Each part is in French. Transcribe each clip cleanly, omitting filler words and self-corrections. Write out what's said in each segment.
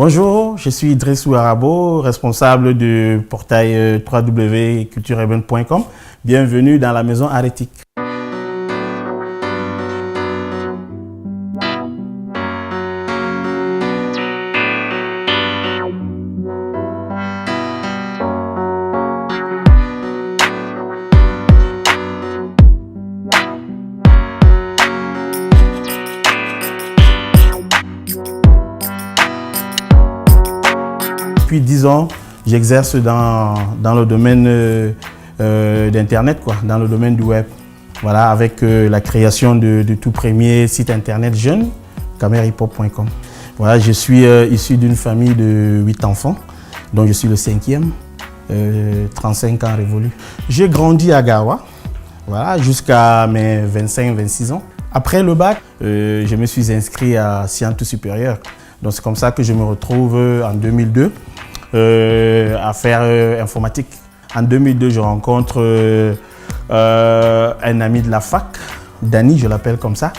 Bonjour, je suis Idrissou Arabo, responsable du portail www.cultureurbaine.com. Bienvenue dans la maison Aretic. Depuis 10 ans, j'exerce dans le domaine d'Internet, dans le domaine du web. Voilà, avec la création du tout premier site internet jeune, camerhiphop.com. Voilà, je suis issu d'une famille de 8 enfants, dont je suis le 5e, 35 ans révolus. J'ai grandi à Garoua, voilà, jusqu'à mes 25-26 ans. Après le bac, je me suis inscrit à Sciences supérieures. Donc c'est comme ça que je me retrouve en 2002 à faire informatique. En 2002, je rencontre un ami de la fac, Dani, je l'appelle comme ça,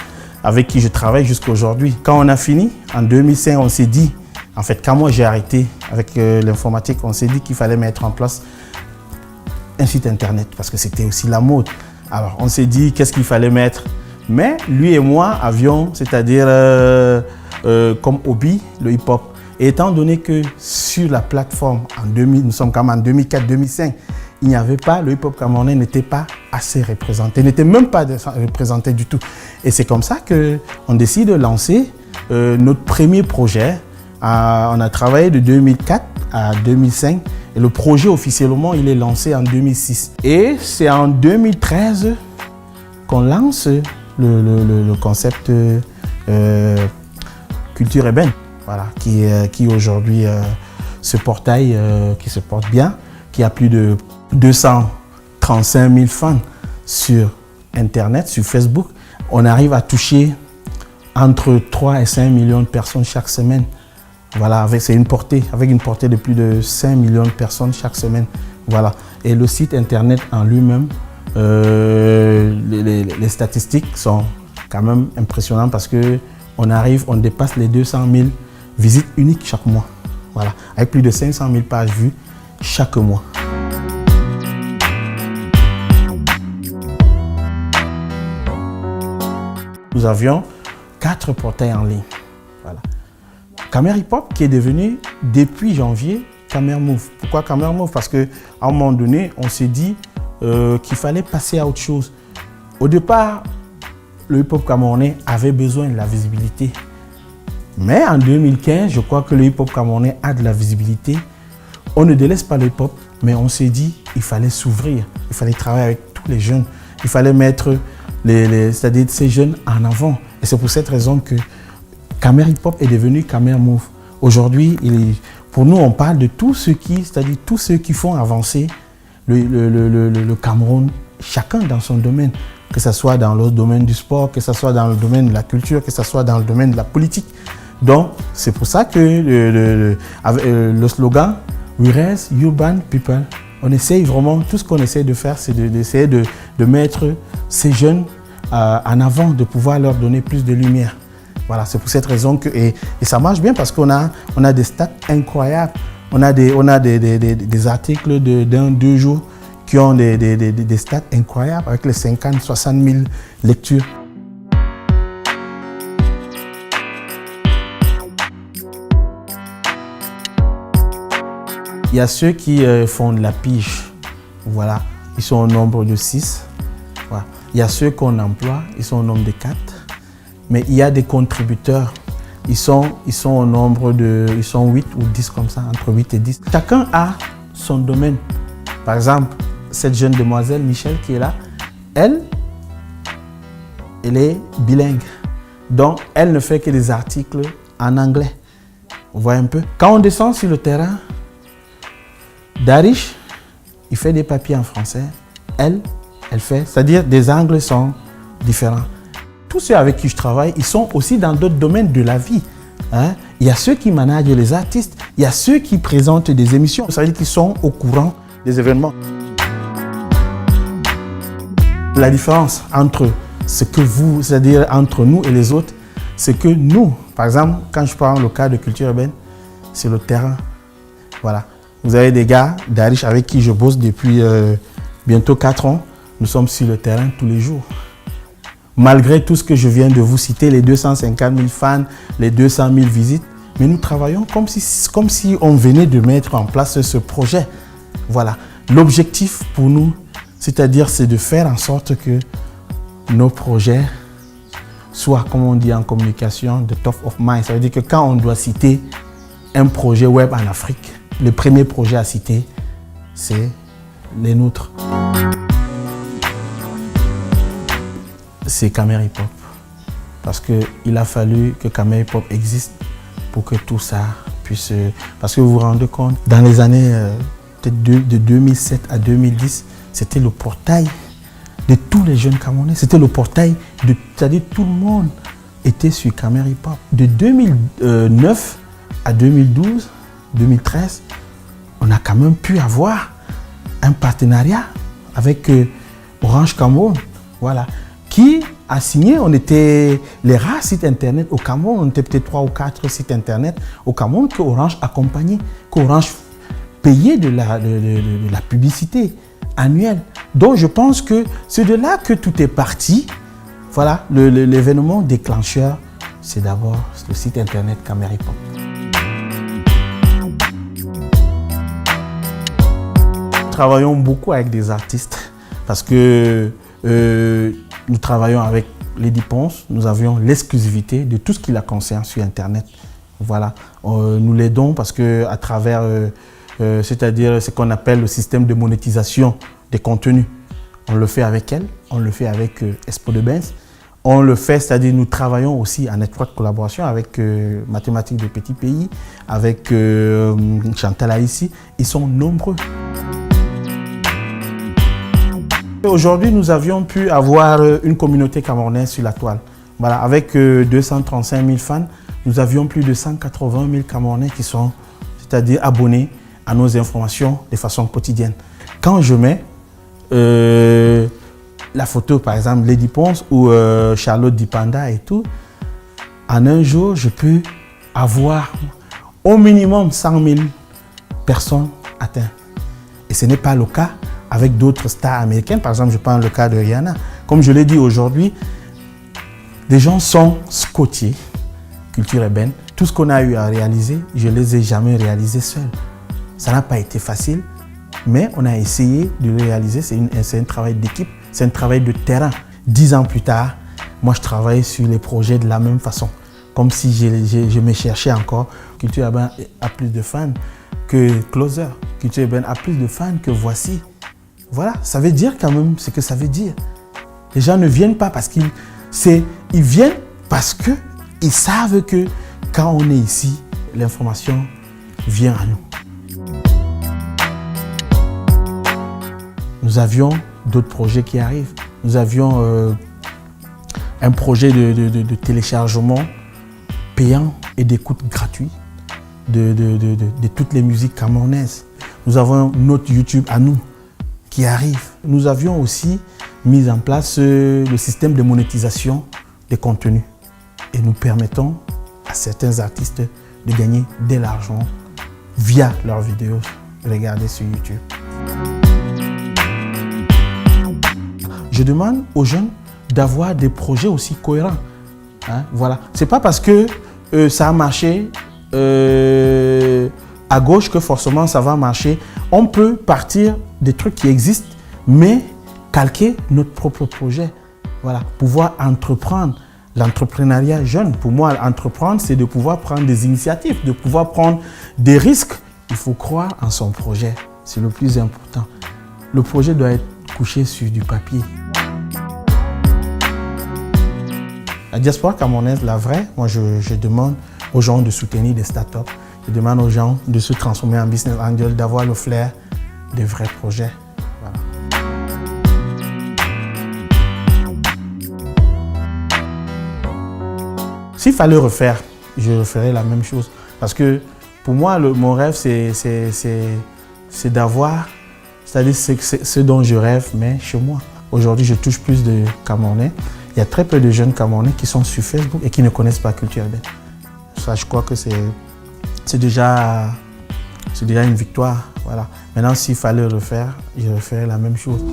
avec qui je travaille jusqu'à aujourd'hui. Quand on a fini, en 2005, on s'est dit, en fait, quand moi j'ai arrêté avec l'informatique, on s'est dit qu'il fallait mettre en place un site internet parce que c'était aussi la mode. Alors, on s'est dit qu'est-ce qu'il fallait mettre. Mais lui et moi avions, c'est-à-dire comme hobby, le hip-hop. Et étant donné que sur la plateforme, nous sommes quand même en 2004-2005, il n'y avait pas, le hip-hop camerounais n'était pas assez représenté, n'était même pas représenté du tout. Et c'est comme ça qu'on décide de lancer notre premier projet. On a travaillé de 2004 à 2005 et le projet officiellement, il est lancé en 2006. Et c'est en 2013 qu'on lance le concept Culture urbaine. Voilà, qui aujourd'hui ce portail qui se porte bien, qui a plus de 235 000 fans sur Internet, sur Facebook. On arrive à toucher entre 3 et 5 millions de personnes chaque semaine. Voilà, avec une portée de plus de 5 millions de personnes chaque semaine. Voilà. Et le site Internet en lui-même, les statistiques sont quand même impressionnantes parce qu'on dépasse les 200 000 visites uniques chaque mois, voilà, avec plus de 500 000 pages vues chaque mois. Nous avions 4 portails en ligne. Voilà. Camerhiphop qui est devenu, depuis janvier, Camermove. Pourquoi Camermove? Parce qu'à un moment donné, on s'est dit qu'il fallait passer à autre chose. Au départ, le hip-hop camerounais avait besoin de la visibilité. Mais en 2015, je crois que le hip-hop camerounais a de la visibilité. On ne délaisse pas le hip-hop, mais on s'est dit qu'il fallait s'ouvrir, il fallait travailler avec tous les jeunes, il fallait mettre c'est-à-dire ces jeunes en avant. Et c'est pour cette raison que Camerhiphop est devenu Camermove. Aujourd'hui, pour nous, on parle de tous ceux qui font avancer le Cameroun, chacun dans son domaine. Que ce soit dans le domaine du sport, que ce soit dans le domaine de la culture, que ce soit dans le domaine de la politique. Donc, c'est pour ça que le slogan « We raise urban people », on essaye vraiment, tout ce qu'on essaie de faire, c'est d'essayer de mettre ces jeunes en avant, de pouvoir leur donner plus de lumière. Voilà, c'est pour cette raison que, et ça marche bien parce qu'on a des stats incroyables. On a des articles d'1-2 jours qui ont des stats incroyables avec les 50-60 000 lectures. Il y a ceux qui font de la pige, voilà, ils sont au nombre de 6. Voilà. Il y a ceux qu'on emploie, ils sont au nombre de 4. Mais il y a des contributeurs, ils sont au nombre de, ils sont 8 ou 10 comme ça, entre 8 et 10. Chacun a son domaine. Par exemple, cette jeune demoiselle, Michel, qui est là, elle est bilingue. Donc, elle ne fait que des articles en anglais. Vous voyez un peu? Quand on descend sur le terrain, Darish, il fait des papiers en français. Elle fait, c'est-à-dire des angles sont différents. Tous ceux avec qui je travaille, ils sont aussi dans d'autres domaines de la vie. Hein? Il y a ceux qui managent les artistes, il y a ceux qui présentent des émissions, c'est-à-dire qu'ils sont au courant des événements. La différence entre ce que vous, c'est-à-dire entre nous et les autres, c'est que nous, par exemple, quand je prends le cas de culture urbaine, c'est le terrain. Voilà. Vous avez des gars d'Arish avec qui je bosse depuis bientôt 4 ans. Nous sommes sur le terrain tous les jours. Malgré tout ce que je viens de vous citer, les 250 000 fans, les 200 000 visites, mais nous travaillons comme si on venait de mettre en place ce projet. Voilà. L'objectif pour nous, c'est-à-dire, c'est de faire en sorte que nos projets soient, comme on dit en communication, de top of mind. Ça veut dire que quand on doit citer un projet web en Afrique, le premier projet à citer, c'est les nôtres. C'est Camera Hip Hop. Parce qu'il a fallu que Camera Hip Hop existe pour que tout ça puisse... Parce que vous vous rendez compte, dans les années de 2007 à 2010, c'était le portail de tous les jeunes Camerounais. C'était le portail de... C'est-à-dire tout le monde était sur Camera Hip Hop. De 2009 à 2012, 2013, on a quand même pu avoir un partenariat avec Orange Cameroun. Voilà. Qui a signé, on était les rares sites internet au Cameroun, on était peut-être 3 ou 4 sites internet au Cameroun que Orange accompagnait, qu'Orange payait de la publicité annuelle. Donc je pense que c'est de là que tout est parti. Voilà, l'événement déclencheur, c'est d'abord le site internet Camera Hip Hop. Nous travaillons beaucoup avec des artistes parce que nous travaillons avec Lady Ponce, nous avions l'exclusivité de tout ce qui la concerne sur Internet. Voilà, nous l'aidons parce qu'à travers, c'est-à-dire ce qu'on appelle le système de monétisation des contenus, on le fait avec elle, on le fait avec Expo de Benz, on le fait, c'est-à-dire nous travaillons aussi en étroite collaboration avec Mathématiques des Petits Pays, avec Chantal Haïssi, ils sont nombreux. Aujourd'hui, nous avions pu avoir une communauté camerounaise sur la toile. Voilà, avec 235 000 fans, nous avions plus de 180 000 Camerounais qui sont, c'est-à-dire abonnés à nos informations de façon quotidienne. Quand je mets la photo, par exemple, Lady Ponce ou Charlotte Dipanda et tout, en un jour, je peux avoir au minimum 100 000 personnes atteintes. Et ce n'est pas le cas avec d'autres stars américaines. Par exemple, je prends le cas de Rihanna. Comme je l'ai dit aujourd'hui, des gens sont scotchés, culture urbaine. Tout ce qu'on a eu à réaliser, je ne les ai jamais réalisés seuls. Ça n'a pas été facile, mais on a essayé de le réaliser. C'est un travail d'équipe, c'est un travail de terrain. 10 ans plus tard, moi je travaille sur les projets de la même façon. Comme si je me cherchais encore. Culture urbaine a plus de fans que Closer. Culture urbaine a plus de fans que Voici. Voilà, ça veut dire quand même ce que ça veut dire. Les gens ne viennent pas parce ils viennent parce qu'ils savent que quand on est ici, l'information vient à nous. Nous avions d'autres projets qui arrivent. Nous avions un projet de téléchargement payant et d'écoute gratuit de toutes les musiques camerounaises. Nous avons notre YouTube à nous qui arrive. Nous avions aussi mis en place le système de monétisation des contenus et nous permettons à certains artistes de gagner de l'argent via leurs vidéos regardées sur YouTube. Je demande aux jeunes d'avoir des projets aussi cohérents. Hein, voilà. C'est pas parce que ça a marché à gauche que forcément ça va marcher. On peut partir des trucs qui existent, mais calquer notre propre projet. Voilà, pouvoir entreprendre. L'entrepreneuriat jeune, pour moi, entreprendre, c'est de pouvoir prendre des initiatives, de pouvoir prendre des risques. Il faut croire en son projet, c'est le plus important. Le projet doit être couché sur du papier. La diaspora camerounaise, la vraie, moi je demande aux gens de soutenir des startups. Je demande aux gens de se transformer en business angel, d'avoir le flair des vrais projets. Voilà. S'il fallait refaire, je referais la même chose. Parce que pour moi, mon rêve, c'est d'avoir, c'est-à-dire ce dont je rêve, mais chez moi. Aujourd'hui, je touche plus de Camerounais. Il y a très peu de jeunes Camerounais qui sont sur Facebook et qui ne connaissent pas Culture Urbaine. Ça, je crois que c'est c'est déjà une victoire. Voilà. Maintenant, s'il fallait refaire, je referais la même chose.